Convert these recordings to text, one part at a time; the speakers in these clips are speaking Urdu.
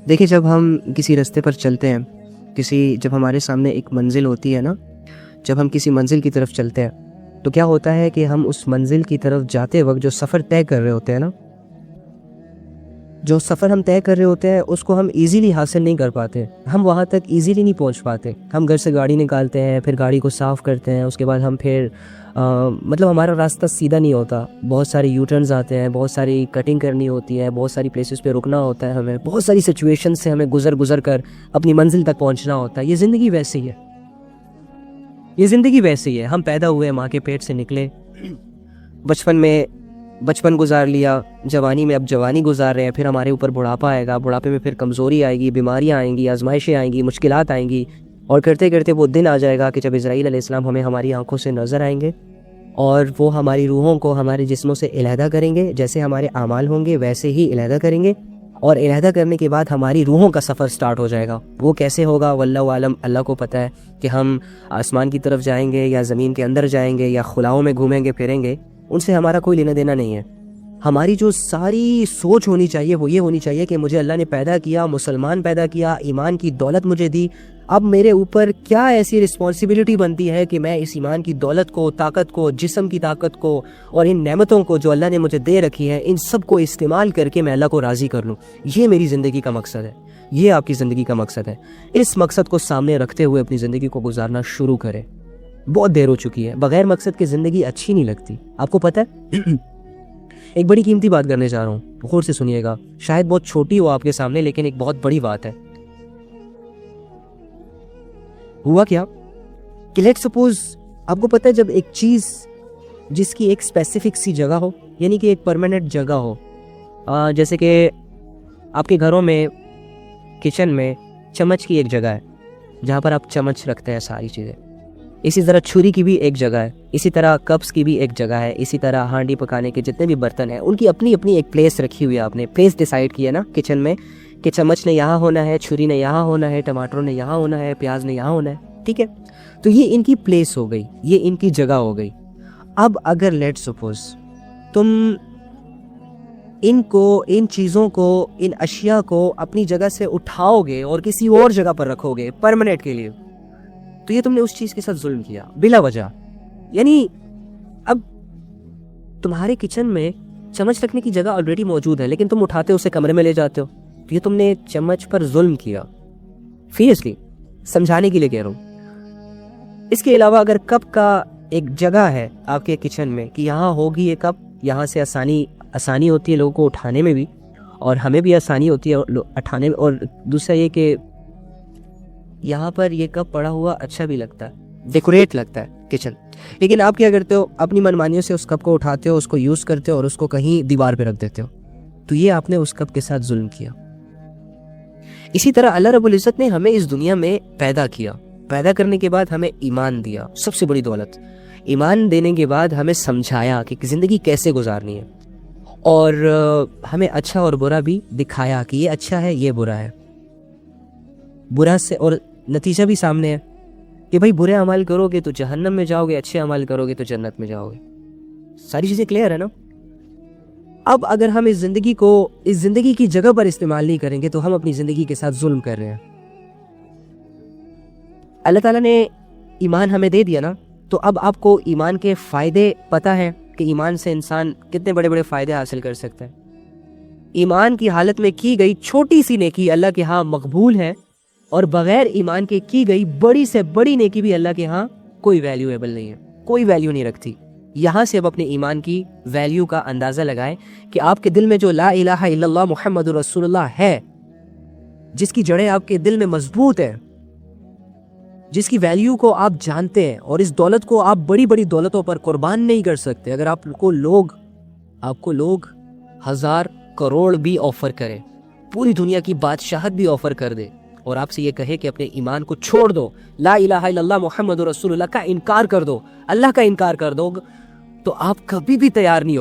دیکھیں جب ہم کسی راستے پر چلتے ہیں، جب ہمارے سامنے ایک منزل ہوتی ہے نا، جب ہم کسی منزل کی طرف چلتے ہیں تو کیا ہوتا ہے کہ ہم اس منزل کی طرف جاتے وقت جو سفر طے کر رہے ہوتے ہیں نا، جو سفر ہم طے کر رہے ہوتے ہیں اس کو ہم ایزیلی حاصل نہیں کر پاتے، ہم وہاں تک ایزیلی نہیں پہنچ پاتے۔ ہم گھر سے گاڑی نکالتے ہیں، پھر گاڑی کو صاف کرتے ہیں، اس کے بعد ہم پھر مطلب ہمارا راستہ سیدھا نہیں ہوتا، بہت سارے یو ٹرنز آتے ہیں، بہت ساری کٹنگ کرنی ہوتی ہے، بہت ساری پلیسز پہ رکنا ہوتا ہے، ہمیں بہت ساری سچویشن سے ہمیں گزر کر اپنی منزل تک پہنچنا ہوتا ہے۔ یہ زندگی ویسے ہی ہے، یہ زندگی ویسے ہی ہے۔ ہم پیدا ہوئے، ماں کے پیٹ سے نکلے، بچپن میں بچپن گزار لیا، جوانی میں اب جوانی گزار رہے ہیں، پھر ہمارے اوپر بڑھاپا آئے گا، بڑھاپے میں پھر کمزوری آئے گی، بیماریاں آئیں گی، آزمائشیں آئیں گی، مشکلات آئیں گی، اور کرتے کرتے وہ دن آ جائے گا کہ جب اسرائیل علیہ السلام ہمیں ہماری آنکھوں سے نظر آئیں گے اور وہ ہماری روحوں کو ہمارے جسموں سے علیحدہ کریں گے، جیسے ہمارے اعمال ہوں گے ویسے ہی علیحدہ کریں گے، اور علیحدہ کرنے کے بعد ہماری روحوں کا سفر سٹارٹ ہو جائے گا۔ وہ کیسے ہوگا واللہ عالم، اللہ کو پتہ ہے کہ ہم آسمان کی طرف جائیں گے یا زمین کے اندر جائیں گے یا خلاؤں میں گھومیں گے پھریں گے، ان سے ہمارا کوئی لینا دینا نہیں ہے۔ ہماری جو ساری سوچ ہونی چاہیے وہ یہ ہونی چاہیے کہ مجھے اللہ نے پیدا کیا، مسلمان پیدا کیا، ایمان کی دولت مجھے دی، اب میرے اوپر کیا ایسی رسپانسبلٹی بنتی ہے کہ میں اس ایمان کی دولت کو، طاقت کو، جسم کی طاقت کو اور ان نعمتوں کو جو اللہ نے مجھے دے رکھی ہے، ان سب کو استعمال کر کے میں اللہ کو راضی کر لوں۔ یہ میری زندگی کا مقصد ہے، یہ آپ کی زندگی کا مقصد ہے۔ اس مقصد کو سامنے رکھتے ہوئے اپنی زندگی کو گزارنا شروع کریں۔ بہت دیر ہو چکی ہے، بغیر مقصد کی زندگی اچھی نہیں لگتی، آپ کو پتہ ہے؟ ایک بڑی قیمتی بات کرنے جا رہا ہوں، غور سے سنیے گا، شاید بہت چھوٹی ہو آپ کے سامنے لیکن ایک بہت بڑی بات ہے۔ ہوا کیا کہ لیٹ سپوز آپ کو پتہ ہے جب ایک چیز جس کی ایک اسپیسیفک سی جگہ ہو، یعنی کہ ایک پرماننٹ جگہ ہو، جیسے کہ آپ کے گھروں میں کچن میں چمچ کی ایک جگہ ہے جہاں پر آپ چمچ رکھتے ہیں ساری چیزیں، اسی طرح چھری کی بھی ایک جگہ ہے، اسی طرح کپس کی بھی ایک جگہ ہے، اسی طرح ہانڈی پکانے کے جتنے بھی برتن ہیں ان کی اپنی اپنی ایک پلیس رکھی ہوئی ہے۔ آپ نے پلیس ڈیسائیڈ کیا نا کچن میں کہ چمچ نے یہاں ہونا ہے، چھری نے یہاں ہونا ہے، ٹماٹر نے یہاں ہونا ہے، پیاز نے یہاں ہونا ہے، ٹھیک ہے؟ تو یہ ان کی پلیس ہو گئی، یہ ان کی جگہ ہو گئی۔ اب اگر لیٹ سپوز تم ان چیزوں کو، ان اشیاء کو اپنی جگہ سے اٹھاؤ گے اور کسی اور جگہ پر رکھو گے پرماننٹ کے لیے، تو یہ تم نے اس چیز کے ساتھ ظلم کیا بلا وجہ۔ یعنی اب تمہارے کچن میں چمچ رکھنے کی جگہ آلریڈی موجود ہے لیکن تم اٹھاتے ہو اسے کمرے میں لے جاتے ہو، تو یہ تم نے چمچ پر ظلم کیا۔ سیریسلی سمجھانے کے لیے کہہ رہا ہوں۔ اس کے علاوہ اگر کپ کا ایک جگہ ہے آپ کے کچن میں کہ یہاں ہوگی یہ کپ، یہاں سے آسانی ہوتی ہے لوگوں کو اٹھانے میں بھی اور ہمیں بھی آسانی ہوتی ہے اٹھانے میں، اور دوسرا یہ کہ یہاں پر یہ کپ پڑا ہوا اچھا بھی لگتا ہے، ڈیکوریٹ لگتا ہے کچن، لیکن آپ کیا کرتے ہو اپنی منمانیوں سے اس کپ کو اٹھاتے ہو، اس کو یوز کرتے ہو اور اس کو کہیں دیوار پہ رکھ دیتے ہو، تو یہ آپ نے اس کپ کے ساتھ ظلم کیا۔ اسی طرح اللہ رب العزت نے ہمیں اس دنیا میں پیدا کیا، پیدا کرنے کے بعد ہمیں ایمان دیا، سب سے بڑی دولت۔ ایمان دینے کے بعد ہمیں سمجھایا کہ زندگی کیسے گزارنی ہے، اور ہمیں اچھا اور برا بھی دکھایا کہ یہ اچھا ہے یہ برا ہے، برا سے، اور نتیجہ بھی سامنے ہے کہ بھائی برے عمل کرو گے تو جہنم میں جاؤ گے، اچھے عمل کرو گے تو جنت میں جاؤ گے۔ ساری چیزیں کلیئر ہے نا؟ اب اگر ہم اس زندگی کی جگہ پر استعمال نہیں کریں گے تو ہم اپنی زندگی کے ساتھ ظلم کر رہے ہیں۔ اللہ تعالیٰ نے ایمان ہمیں دے دیا نا، تو اب آپ کو ایمان کے فائدے پتہ ہے کہ ایمان سے انسان کتنے بڑے بڑے فائدے حاصل کر سکتا ہے۔ ایمان کی حالت میں کی گئی چھوٹی سی نیکی اللہ کے ہاں مقبول ہے، اور بغیر ایمان کے کی گئی بڑی سے بڑی نیکی بھی اللہ کے ہاں کوئی ویلیویبل نہیں ہے، کوئی ویلیو نہیں رکھتی۔ یہاں سے اب اپنے ایمان کی ویلیو کا اندازہ لگائیں کہ آپ کے دل میں جو لا الہ الا اللہ محمد رسول اللہ ہے، جس کی جڑیں آپ کے دل میں مضبوط ہیں، جس کی ویلیو کو آپ جانتے ہیں، اور اس دولت کو آپ بڑی بڑی دولتوں پر قربان نہیں کر سکتے۔ اگر آپ کو لوگ 1000 کروڑ بھی آفر کریں، پوری دنیا کی بادشاہت بھی آفر کر دے، اور آپ سے یہ کہے کہ اپنے ایمان کو چھوڑ دو، لا الہ الا اللہ محمد رسول اللہ کا انکار کر دو، اللہ کا انکار کر دو، تو آپ کبھی بھی تیار نہیں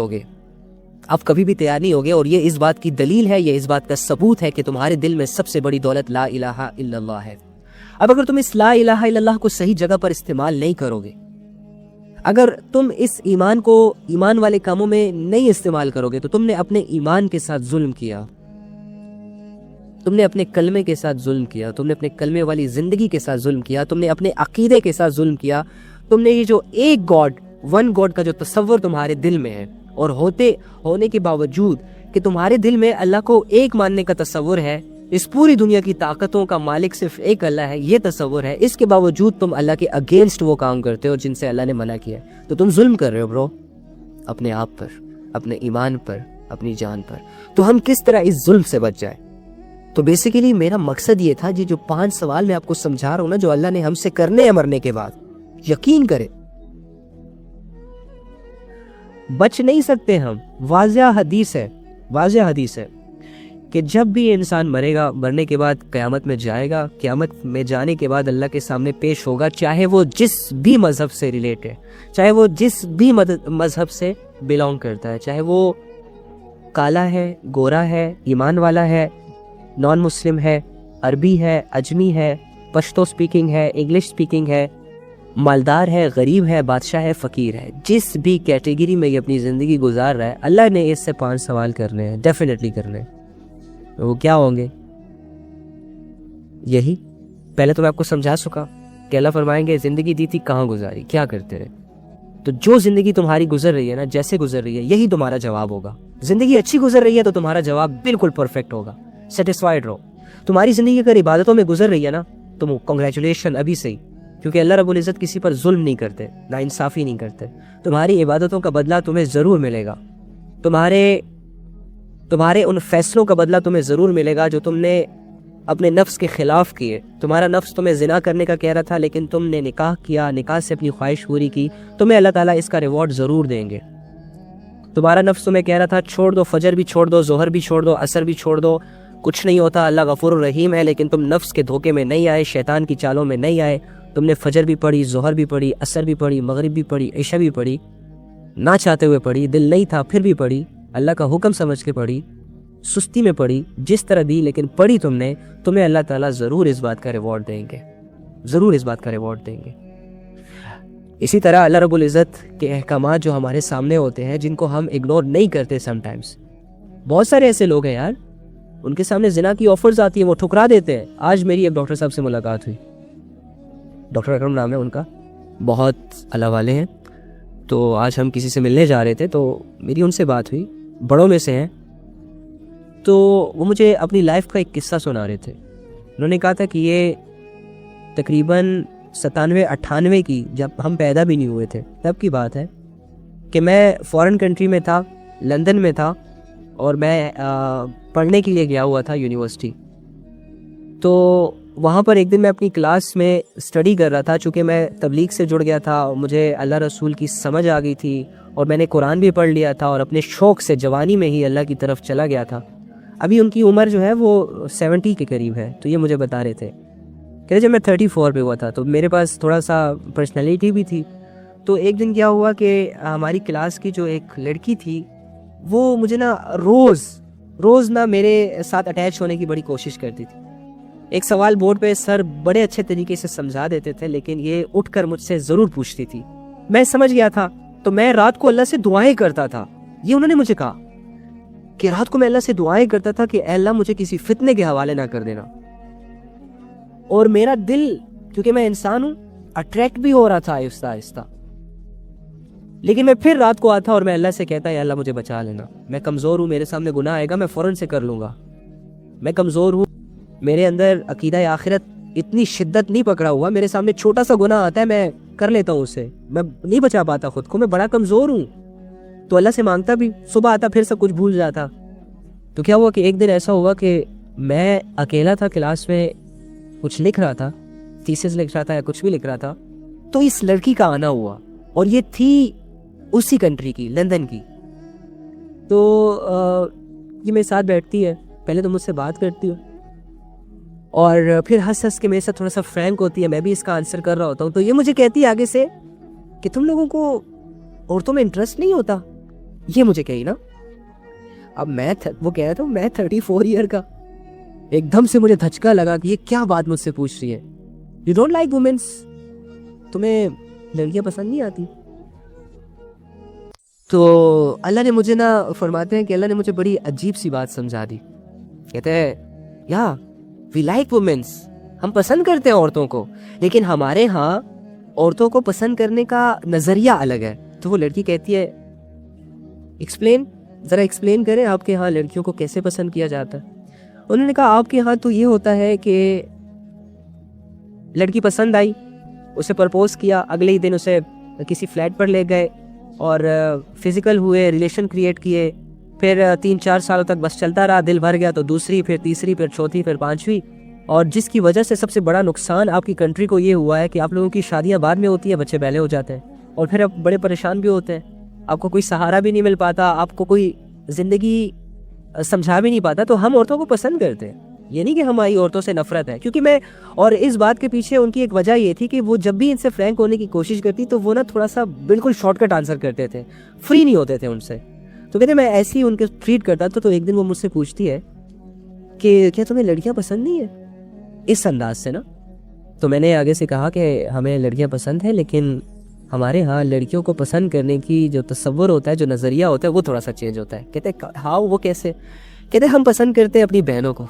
ہوگے، اور یہ اس بات کی دلیل ہے، یہ اس بات کا ثبوت ہے کہ تمہارے دل میں سب سے بڑی دولت لا الہ الا اللہ ہے۔ اب اگر تم اس لا الہ الا اللہ کو صحیح جگہ پر استعمال نہیں کرو گے، اگر تم اس ایمان کو ایمان والے کاموں میں نہیں استعمال کرو گے، تو تم نے اپنے ایمان کے ساتھ ظلم کیا۔ تم نے اپنے کلمے کے ساتھ ظلم کیا، تم نے اپنے کلمے والی زندگی کے ساتھ ظلم کیا، تم نے اپنے عقیدے کے ساتھ ظلم کیا، تم نے یہ جو ایک گاڈ، ون گاڈ کا جو تصور تمہارے دل میں ہے، اور ہونے کے باوجود کہ تمہارے دل میں اللہ کو ایک ماننے کا تصور ہے، اس پوری دنیا کی طاقتوں کا مالک صرف ایک اللہ ہے، یہ تصور ہے، اس کے باوجود تم اللہ کے اگینسٹ وہ کام کرتے ہو جن سے اللہ نے منع کیا ہے، تو تم ظلم کر رہے ہو برو، اپنے آپ پر، اپنے ایمان پر، اپنی جان پر۔ تو ہم کس طرح اس ظلم سے بچ جائیں؟ تو بیسیکلی میرا مقصد یہ تھا، یہ جو 5 سوال میں آپ کو سمجھا رہا ہوں نا، جو اللہ نے ہم سے کرنے ہیں مرنے کے بعد، یقین کرے بچ نہیں سکتے ہم۔ واضح حدیث ہے کہ جب بھی انسان مرے گا، مرنے کے بعد قیامت میں جائے گا، قیامت میں جانے کے بعد اللہ کے سامنے پیش ہوگا، چاہے وہ جس بھی مذہب سے ریلیٹ ہے، چاہے وہ جس بھی مذہب سے بیلونگ کرتا ہے، چاہے وہ کالا ہے، گورا ہے، ایمان والا ہے، نان مسلم ہے، عربی ہے، اجمی ہے، پشتو سپیکنگ ہے، انگلش سپیکنگ ہے، مالدار ہے، غریب ہے، بادشاہ ہے، فقیر ہے، جس بھی کیٹیگری میں یہ اپنی زندگی گزار رہا ہے، اللہ نے اس سے 5 سوال کرنے ہیں، ڈیفینیٹلی کرنے ہیں۔ وہ کیا ہوں گے؟ یہی پہلے تو میں آپ کو سمجھا چکا کہ اللہ فرمائیں گے زندگی دی تھی کہاں گزاری، کیا کرتے رہے۔ تو جو زندگی تمہاری گزر رہی ہے نا، جیسے گزر رہی ہے، یہی تمہارا جواب ہوگا۔ زندگی اچھی گزر رہی ہے تو تمہارا جواب بالکل پرفیکٹ ہوگا، سیٹسفائیڈ رہو۔ تمہاری زندگی اگر عبادتوں میں گزر رہی ہے نا، تو کنگریچولیشن ابھی سے ہی، کیونکہ اللہ رب العزت کسی پر ظلم نہیں کرتے، ناانصافی نہیں کرتے۔ تمہاری عبادتوں کا بدلہ تمہیں ضرور ملے گا، تمہارے ان فیصلوں کا بدلہ تمہیں ضرور ملے گا جو تم نے اپنے نفس کے خلاف کیے۔ تمہارا نفس تمہیں زنا کرنے کا کہہ رہا تھا، لیکن تم نے نکاح کیا، نکاح سے اپنی خواہش پوری کی، تمہیں اللہ تعالیٰ اس کا ریوارڈ ضرور دیں گے۔ تمہارا نفس تمہیں کہہ رہا تھا چھوڑ دو، فجر بھی چھوڑ دو، ظہر بھی چھوڑ دو، عصر بھی چھوڑ دو، کچھ نہیں ہوتا، اللہ غفور الرحیم ہے، لیکن تم نفس کے دھوکے میں نہیں آئے، شیطان کی چالوں میں نہیں آئے، تم نے فجر بھی پڑھی، ظہر بھی پڑھی، عصر بھی پڑھی، مغرب بھی پڑھی، عشاء بھی پڑھی، نہ چاہتے ہوئے پڑھی، دل نہیں تھا پھر بھی پڑھی، اللہ کا حکم سمجھ کے پڑھی، سستی میں پڑھی، جس طرح دی لیکن پڑھی تم نے، تمہیں اللہ تعالیٰ ضرور اس بات کا ریوارڈ دیں گے، ضرور اس بات کا ریوارڈ دیں گے۔ اسی طرح اللہ رب العزت کے احکامات جو ہمارے سامنے ہوتے ہیں، جن کو ہم اگنور نہیں کرتے سم ٹائمز، بہت سارے ایسے لوگ ہیں یار، ان کے سامنے زنا کی آفرز آتی ہیں، وہ ٹھکرا دیتے ہیں۔ آج میری ایک ڈاکٹر صاحب سے ملاقات ہوئی، ڈاکٹر اکرم نام ہے ان کا، بہت اللہ والے ہیں۔ تو آج ہم کسی سے ملنے جا رہے تھے، تو میری ان سے بات ہوئی، بڑوں میں سے ہیں، تو وہ مجھے اپنی لائف کا ایک قصہ سنا رہے تھے۔ انہوں نے کہا تھا کہ یہ تقریباً 97-98 کی، جب ہم پیدا بھی نہیں ہوئے تھے تب کی بات ہے، کہ میں فورن کنٹری میں تھا، لندن میں تھا، اور میں پڑھنے کے لیے گیا ہوا تھا یونیورسٹی۔ تو وہاں پر ایک دن میں اپنی کلاس میں اسٹڈی کر رہا تھا، چونکہ میں تبلیغ سے جڑ گیا تھا، مجھے اللہ رسول کی سمجھ آ گئی تھی، اور میں نے قرآن بھی پڑھ لیا تھا، اور اپنے شوق سے جوانی میں ہی اللہ کی طرف چلا گیا تھا۔ ابھی ان کی عمر جو ہے وہ 70 کے قریب ہے، تو یہ مجھے بتا رہے تھے کہ جب میں 34 پہ ہوا تھا تو میرے پاس تھوڑا سا پرسنالٹی بھی تھی۔ تو ایک دن کیا ہوا کہ ہماری کلاس کی جو ایک لڑکی تھی، وہ مجھے نا روز نا میرے ساتھ اٹیچ ہونے کی بڑی کوشش کرتی تھی۔ ایک سوال بورڈ پہ سر بڑے اچھے طریقے سے سمجھا دیتے تھے، لیکن یہ اٹھ کر مجھ سے ضرور پوچھتی تھی۔ میں سمجھ گیا تھا، تو میں رات کو اللہ سے دعائیں کرتا تھا۔ یہ انہوں نے مجھے کہا کہ رات کو میں اللہ سے دعائیں کرتا تھا کہ اے اللہ مجھے کسی فتنے کے حوالے نہ کر دینا۔ اور میرا دل، کیونکہ میں انسان ہوں، اٹریکٹ بھی ہو رہا تھا آہستہ آہستہ، لیکن میں پھر رات کو آتا اور میں اللہ سے کہتا یا اللہ مجھے بچا لینا، میں کمزور ہوں، میرے سامنے گناہ آئے گا میں فوراً سے کر لوں گا، میں کمزور ہوں، میرے اندر عقیدہ آخرت اتنی شدت نہیں پکڑا ہوا، میرے سامنے چھوٹا سا گناہ آتا ہے میں کر لیتا ہوں اسے، میں نہیں بچا پاتا خود کو، میں بڑا کمزور ہوں۔ تو اللہ سے مانگتا بھی، صبح آتا پھر سب کچھ بھول جاتا۔ تو کیا ہوا کہ ایک دن ایسا ہوا کہ میں اکیلا تھا کلاس میں، کچھ لکھ رہا تھا، تھیسس لکھ رہا تھا یا کچھ بھی لکھ رہا تھا، تو اس لڑکی کا آنا ہوا، اور یہ تھی اسی کنٹری کی، لندن کی۔ تو یہ میرے ساتھ بیٹھتی ہے، پہلے تو مجھ سے بات کرتی ہے، اور پھر ہنس کے میرے ساتھ تھوڑا سا فرینک ہوتی ہے، میں بھی اس کا آنسر کر رہا ہوتا ہوں۔ تو یہ مجھے کہتی ہے آگے سے کہ تم لوگوں کو عورتوں میں انٹرسٹ نہیں ہوتا، یہ مجھے کہی نا۔ اب وہ کہہ رہا تھا میں 34 ایئر کا، ایک دم سے مجھے دھچکا لگا کہ یہ کیا بات مجھ سے پوچھ رہی ہے، یو ڈونٹ لائک وومنس، تمہیں لڑکیاں پسند نہیں آتی؟ تو اللہ نے مجھے نا، فرماتے ہیں کہ اللہ نے مجھے بڑی عجیب سی بات سمجھا دی، کہتے ہیں یا وی لائک وومنس، ہم پسند کرتے ہیں عورتوں کو، لیکن ہمارے ہاں عورتوں کو پسند کرنے کا نظریہ الگ ہے. تو وہ لڑکی کہتی ہے ذرا ایکسپلین کریں آپ کے ہاں لڑکیوں کو کیسے پسند کیا جاتا ہے. انہوں نے کہا آپ کے ہاں تو یہ ہوتا ہے کہ لڑکی پسند آئی، اسے پرپوز کیا، اگلے ہی دن اسے کسی فلیٹ پر لے گئے اور فزیکل ہوئے، ریلیشن کریٹ کیے، پھر 3-4 سالوں تک بس چلتا رہا، دل بھر گیا تو دوسری، پھر تیسری، پھر چوتھی، پھر پانچویں. اور جس کی وجہ سے سب سے بڑا نقصان آپ کی کنٹری کو یہ ہوا ہے کہ آپ لوگوں کی شادیاں بعد میں ہوتی ہیں، بچے پہلے ہو جاتے ہیں، اور پھر آپ بڑے پریشان بھی ہوتے ہیں، آپ کو کوئی سہارا بھی نہیں مل پاتا، آپ کو کوئی زندگی سمجھا بھی نہیں پاتا. تو ہم عورتوں کو پسند کرتے ہیں، یہ نہیں کہ ہماری عورتوں سے نفرت ہے، کیونکہ میں اور اس بات کے پیچھے ان کی ایک وجہ یہ تھی کہ وہ جب بھی ان سے فرینک ہونے کی کوشش کرتی تو وہ نا تھوڑا سا بالکل شارٹ کٹ آنسر کرتے تھے، فری نہیں ہوتے تھے ان سے. تو کہتے میں ایسے ہی ان کے ٹریٹ کرتا تھا. تو ایک دن وہ مجھ سے پوچھتی ہے کہ کیا تمہیں لڑکیاں پسند نہیں ہیں، اس انداز سے نا. تو میں نے آگے سے کہا کہ ہمیں لڑکیاں پسند ہیں، لیکن ہمارے ہاں لڑکیوں کو پسند کرنے کی جو تصور ہوتا ہے، جو نظریہ ہوتا ہے، وہ تھوڑا سا چینج ہوتا ہے. کہتے ہاں وہ کیسے؟ کہتے ہم پسند کرتے ہیں اپنی بہنوں کو،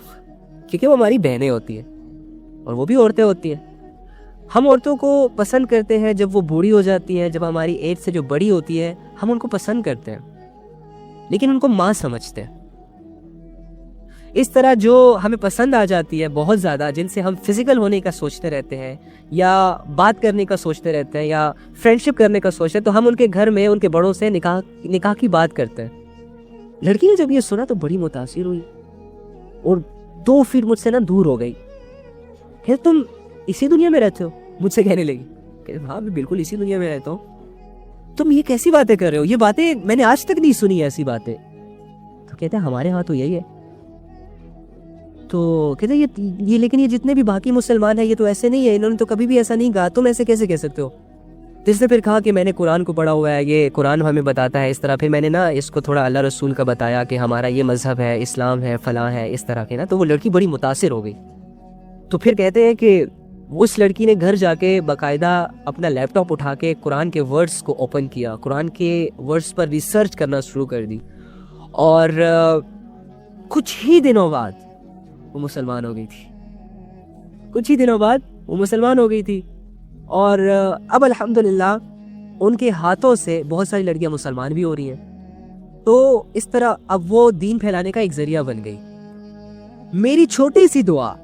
کیونکہ وہ ہماری بہنیں ہوتی ہیں اور وہ بھی عورتیں ہوتی ہیں. ہم عورتوں کو پسند کرتے ہیں جب وہ بوڑھی ہو جاتی ہیں، جب ہماری ایج سے جو بڑی ہوتی ہے ہم ان کو پسند کرتے ہیں، لیکن ان کو ماں سمجھتے ہیں. اس طرح جو ہمیں پسند آ جاتی ہے بہت زیادہ، جن سے ہم فزیکل ہونے کا سوچتے رہتے ہیں یا بات کرنے کا سوچتے رہتے ہیں یا فرینڈشپ کرنے کا سوچتے ہیں، تو ہم ان کے گھر میں ان کے بڑوں سے نکاح کی بات کرتے ہیں. لڑکی نے جب یہ سنا تو بڑی متاثر ہوئی اور 2 فٹ مجھ سے نا دور ہو گئی. کہ تم اسی دنیا میں رہتے ہو؟ مجھ سے کہنے لگی کہ ہاں میں بالکل اسی دنیا میں رہتا ہوں. تم یہ کیسی باتیں کر رہے ہو؟ یہ باتیں میں نے آج تک نہیں سنی ایسی باتیں. تو کہتے ہیں ہمارے ہاں تو یہی ہے. تو کہتے ہیں یہ لیکن یہ جتنے بھی باقی مسلمان ہیں یہ تو ایسے نہیں ہے، انہوں نے تو کبھی بھی ایسا نہیں کہا، تم ایسے کیسے کہہ سکتے ہو؟ تو اس نے پھر کہا کہ میں نے قرآن کو پڑھا ہوا ہے، یہ قرآن ہمیں بتاتا ہے اس طرح. پھر میں نے نا اس کو تھوڑا اللہ رسول کا بتایا کہ ہمارا یہ مذہب ہے، اسلام ہے، فلاں ہے، اس طرح کے نا. تو وہ لڑکی بڑی متاثر ہو گئی. تو پھر کہتے ہیں کہ اس لڑکی نے گھر جا کے باقاعدہ اپنا لیپ ٹاپ اٹھا کے قرآن کے ورڈز کو اوپن کیا، قرآن کے ورڈز پر ریسرچ کرنا شروع کر دی، اور کچھ ہی دنوں بعد وہ مسلمان ہو گئی تھی. اور اب الحمدللہ ان کے ہاتھوں سے بہت ساری لڑکیاں مسلمان بھی ہو رہی ہیں. تو اس طرح اب وہ دین پھیلانے کا ایک ذریعہ بن گئی. میری چھوٹی سی دعا،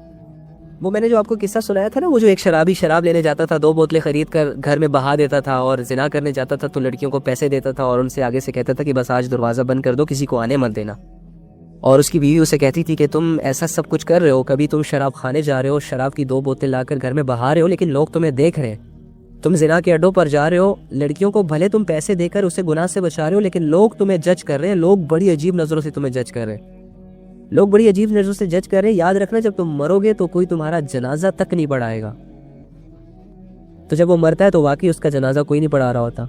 وہ میں نے جو آپ کو قصہ سنایا تھا نا، وہ جو ایک شرابی شراب لینے جاتا تھا، 2 بوتلیں خرید کر گھر میں بہا دیتا تھا اور زنا کرنے جاتا تھا، تو لڑکیوں کو پیسے دیتا تھا اور ان سے آگے سے کہتا تھا کہ بس آج دروازہ بند کر دو، کسی کو آنے مت دینا. اور اس کی بیوی اسے کہتی تھی کہ تم ایسا سب کچھ کر رہے ہو، کبھی تم شراب کھانے جا رہے ہو، شراب کی 2 بوتل لا کر گھر میں بہا رہے ہو، لیکن لوگ تمہیں دیکھ رہے ہیں. تم زنا کے اڈوں پر جا رہے ہو، لڑکیوں کو بھلے تم پیسے دے کر اسے گناہ سے بچا رہے ہو، لیکن لوگ تمہیں جج کر رہے ہیں، لوگ بڑی عجیب نظروں سے تمہیں جج کر رہے ہیں، جج کر رہے ہیں. یاد رکھنا جب تم مرو گے تو کوئی تمہارا جنازہ تک نہیں پڑھائے گا. تو جب وہ مرتا ہے تو واقعی اس کا جنازہ کوئی نہیں پڑھا رہا ہوتا،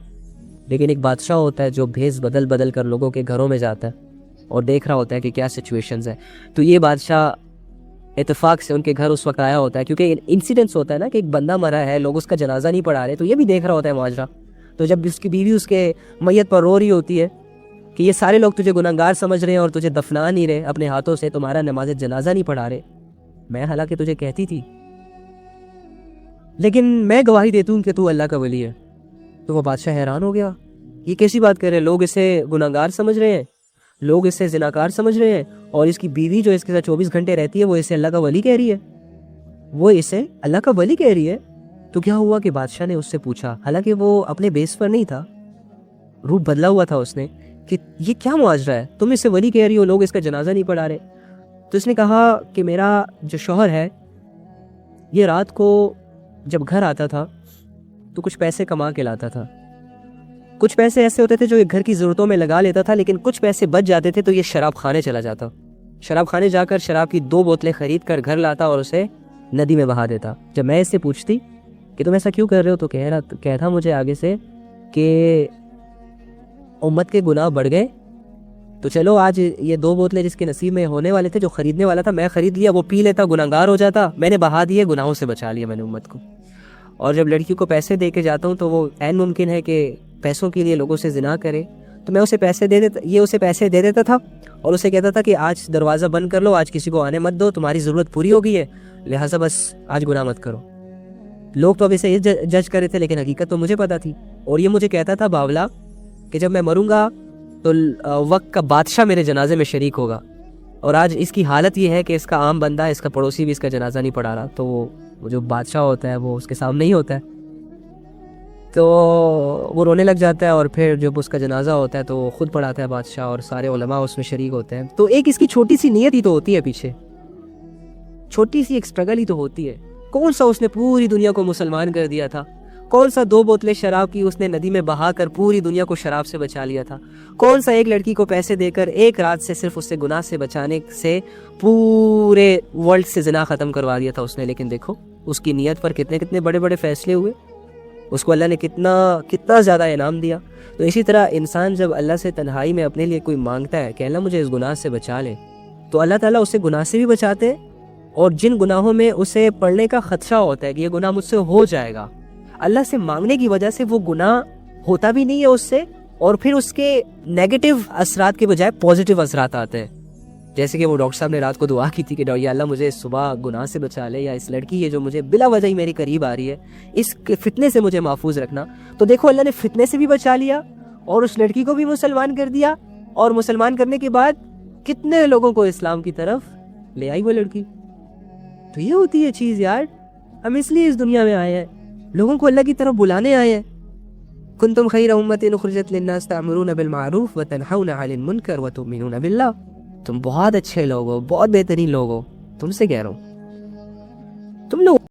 لیکن ایک بادشاہ ہوتا ہے جو بھیس بدل کر لوگوں کے گھروں میں جاتا ہے اور دیکھ رہا ہوتا ہے کہ کیا سچویشنز ہیں. تو یہ بادشاہ اتفاق سے ان کے گھر اس وقت آیا ہوتا ہے، کیونکہ انسیڈنٹس ہوتا ہے نا کہ ایک بندہ مرا ہے، لوگ اس کا جنازہ نہیں پڑھا رہے، تو یہ بھی دیکھ رہا ہوتا ہے معاشرہ. تو جب اس کی بیوی اس کے میت پر رو رہی ہوتی ہے کہ یہ سارے لوگ تجھے گناہگار سمجھ رہے ہیں اور تجھے دفنا نہیں رہے اپنے ہاتھوں سے، تمہارا نماز جنازہ نہیں پڑھا رہے، میں حالانکہ تجھے کہتی تھی، لیکن میں گواہی دیتی ہوں کہ تو اللہ کا ولی ہے. تو وہ بادشاہ حیران ہو گیا، یہ کیسی بات کر رہے ہیں؟ لوگ اسے گناہگار سمجھ رہے ہیں، لوگ اسے زناکار سمجھ رہے ہیں، اور اس کی بیوی جو اس کے ساتھ 24 گھنٹے رہتی ہے وہ اسے اللہ کا ولی کہہ رہی ہے. تو کیا ہوا کہ بادشاہ نے اس سے پوچھا، حالانکہ وہ اپنے بیس پر نہیں تھا، روپ بدلا ہوا تھا اس نے، کہ یہ کیا معاشرہ ہے، تم اسے ولی کہہ رہی ہو، لوگ اس کا جنازہ نہیں پڑھا رہے. تو اس نے کہا کہ میرا جو شوہر ہے یہ رات کو جب گھر آتا تھا تو کچھ پیسے کما کے لاتا تھا، کچھ پیسے ایسے ہوتے تھے جو گھر کی ضرورتوں میں لگا لیتا تھا، لیکن کچھ پیسے بچ جاتے تھے تو یہ شراب خانے چلا جاتا، شراب خانے جا کر شراب کی 2 بوتلیں خرید کر گھر لاتا اور اسے ندی میں بہا دیتا. جب میں اس سے پوچھتی کہ تم ایسا کیوں کر رہے ہو، تو کہتا مجھے آگے سے کہ امت کے گناہ بڑھ گئے، تو چلو آج یہ 2 بوتلیں جس کے نصیب میں ہونے والے تھے، جو خریدنے والا تھا میں خرید لیا، وہ پی لیتا، گناہگار ہو جاتا، میں نے بہا دیے، گناہوں سے بچا لیا میں نے امت کو. اور جب لڑکی کو پیسے دے کے جاتا ہوں تو وہ عین ممکن ہے کہ پیسوں کے لیے لوگوں سے زنا کرے، تو میں اسے پیسے دے دیتا، یہ اسے پیسے دے دیتا تھا اور اسے کہتا تھا کہ آج دروازہ بند کر لو، آج کسی کو آنے مت دو، تمہاری ضرورت پوری ہو گئی ہے، لہٰذا بس آج گناہ مت کرو۔ لوگ تو اب اسے یہ جج کر رہے تھے، لیکن حقیقت تو مجھے پتہ تھی۔ اور یہ مجھے کہتا تھا باولا کہ جب میں مروں گا تو وقت کا بادشاہ میرے جنازے میں شریک ہوگا، اور آج اس کی حالت یہ ہے کہ اس کا عام بندہ، اس کا پڑوسی بھی اس کا جنازہ نہیں پڑھا رہا، تو وہ جو بادشاہ ہوتا ہے وہ اس کے سامنے ہی ہوتا ہے، تو وہ رونے لگ جاتا ہے، اور پھر جب اس کا جنازہ ہوتا ہے تو وہ خود پڑھاتا ہے بادشاہ، اور سارے علماء اس میں شریک ہوتے ہیں۔ تو ایک اس کی چھوٹی سی نیت ہی تو ہوتی ہے پیچھے، چھوٹی سی ایک اسٹرگل ہی تو ہوتی ہے۔ کون سا اس نے پوری دنیا کو مسلمان کر دیا تھا؟ کون سا 2 بوتلیں شراب کی اس نے ندی میں بہا کر پوری دنیا کو شراب سے بچا لیا تھا؟ کون سا ایک لڑکی کو پیسے دے کر ایک رات سے صرف اس سے گناہ سے بچانے سے پورے ورلڈ سے زنا ختم کروا دیا تھا اس نے؟ لیکن دیکھو اس کی نیت پر کتنے بڑے بڑے فیصلے ہوئے، اس کو اللہ نے کتنا زیادہ انعام دیا۔ تو اسی طرح انسان جب اللہ سے تنہائی میں اپنے لیے کوئی مانگتا ہے کہ اللہ مجھے اس گناہ سے بچا لے، تو اللہ تعالیٰ اسے گناہ سے بھی بچاتے ہیں، اور جن گناہوں میں اسے پڑنے کا خدشہ ہوتا ہے کہ یہ گناہ مجھ سے ہو جائے گا، اللہ سے مانگنے کی وجہ سے وہ گناہ ہوتا بھی نہیں ہے اس سے، اور پھر اس کے نیگیٹو اثرات کے بجائے پازیٹیو اثرات آتے ہیں۔ جیسے کہ وہ ڈاکٹر صاحب نے رات کو دعا کی تھی کہ یا اللہ مجھے صبح گناہ سے بچا لے، یا اس لڑکی ہے جو مجھے بلا وجہ ہی میری قریب آ رہی ہے، اس فتنے سے مجھے محفوظ رکھنا۔ تو دیکھو اللہ نے فتنے سے بھی بچا لیا، اور اس لڑکی کو بھی مسلمان کر دیا، اور مسلمان کرنے کے بعد کتنے لوگوں کو اسلام کی طرف لے آئی وہ لڑکی۔ تو یہ ہوتی ہے چیز یار، ہم اس لیے اس دنیا میں آئے ہیں، لوگوں کو اللہ کی طرف بلانے آئے ہیں۔ کنتم خیر امۃ اخرجت للناس تأمرون بالمعروف وتنہون عن المنکر وتؤمنون باللہ۔ تم بہت اچھے لوگ ہو، بہت بہترین لوگ ہو، تم سے کہہ رہا ہوں، تم لوگ